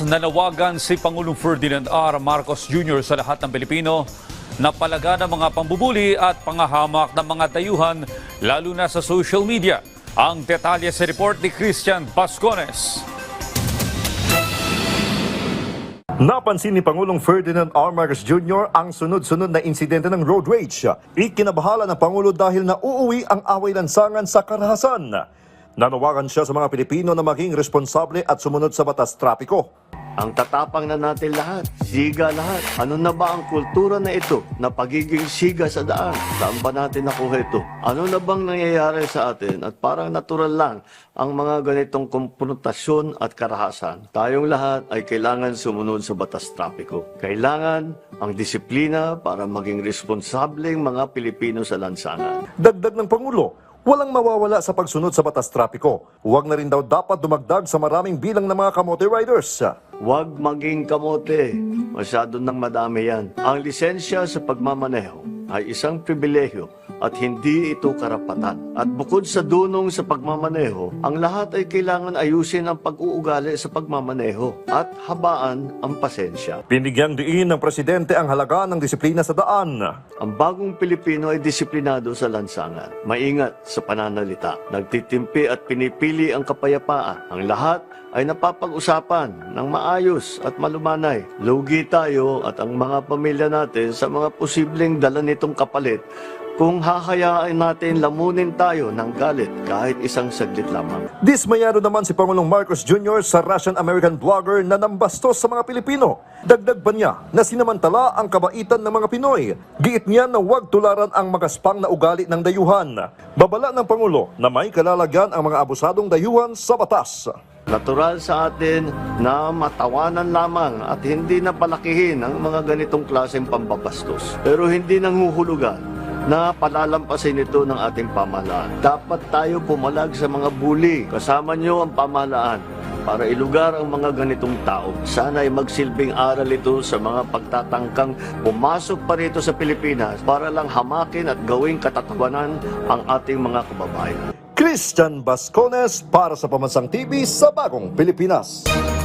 Nanawagan si Pangulong Ferdinand R. Marcos Jr. sa lahat ng Pilipino na palagan ng mga pambubuli at pangahamak ng mga dayuhan lalo na sa social media. Ang detalye sa report ni Christian Pascones. Napansin ni Pangulong Ferdinand R. Marcos Jr. ang sunod-sunod na insidente ng road rage. Ikinabahala ng Pangulo dahil nauuwi ang away lansangan sa karahasan. Nanawagan siya sa mga Pilipino na maging responsable at sumunod sa batas trapiko. Ang tatapang na natin lahat, siga lahat. Ano na ba ang kultura na ito na pagiging siga sa daan? Saan ba natin nakuha ito? Ano na bang nangyayari sa atin? At parang natural lang ang mga ganitong konfrontasyon at karahasan. Tayong lahat ay kailangan sumunod sa batas trapiko. Kailangan ang disiplina para maging responsableng mga Pilipino sa lansangan. Dagdag ng Pangulo, walang mawawala sa pagsunod sa batas trapiko. Huwag na rin daw dapat dumagdag sa maraming bilang ng mga kamote riders. Huwag maging kamote. Masyado nang madami yan. Ang lisensya sa pagmamaneho ay isang pribilehyo at hindi ito karapatan. At bukod sa dunong sa pagmamaneho, ang lahat ay kailangan ayusin ang pag-uugali sa pagmamaneho at habaan ang pasensya. Binigyang diin ng Presidente ang halaga ng disiplina sa daan. Ang bagong Pilipino ay disiplinado sa lansangan, maingat sa pananalita, nagtitimpi at pinipili ang kapayapaan. Ang lahat ay napapag-usapan ng maayos at malumanay. Lugi tayo at ang mga pamilya natin sa mga posibleng dala nitong kapalit kung hahayaan natin lamunin tayo ng galit kahit isang saglit lamang. Dismayado naman si Pangulong Marcos Jr. sa Russian-American vlogger na nambastos sa mga Pilipino. Dagdag pa niya na sinamantala ang kabaitan ng mga Pinoy. Giit niya na huwag tularan ang magaspang na ugali ng dayuhan. Babala ng Pangulo na may kalalagyan ang mga abusadong dayuhan sa batas. Natural sa atin na matawanan lamang at hindi na palakihin ang mga ganitong klaseng pambabastos. Pero hindi nanghuhulugan na palalampasin ito ng ating pamahalaan. Dapat tayo pumalag sa mga bully. Kasama nyo ang pamahalaan para ilugar ang mga ganitong tao. Sana ay magsilbing aral ito sa mga pagtatangkang pumasok pa rito sa Pilipinas para lang hamakin at gawing katatawanan ang ating mga kababayan. Christian Pascones para sa Pamansang TV sa Bagong Pilipinas.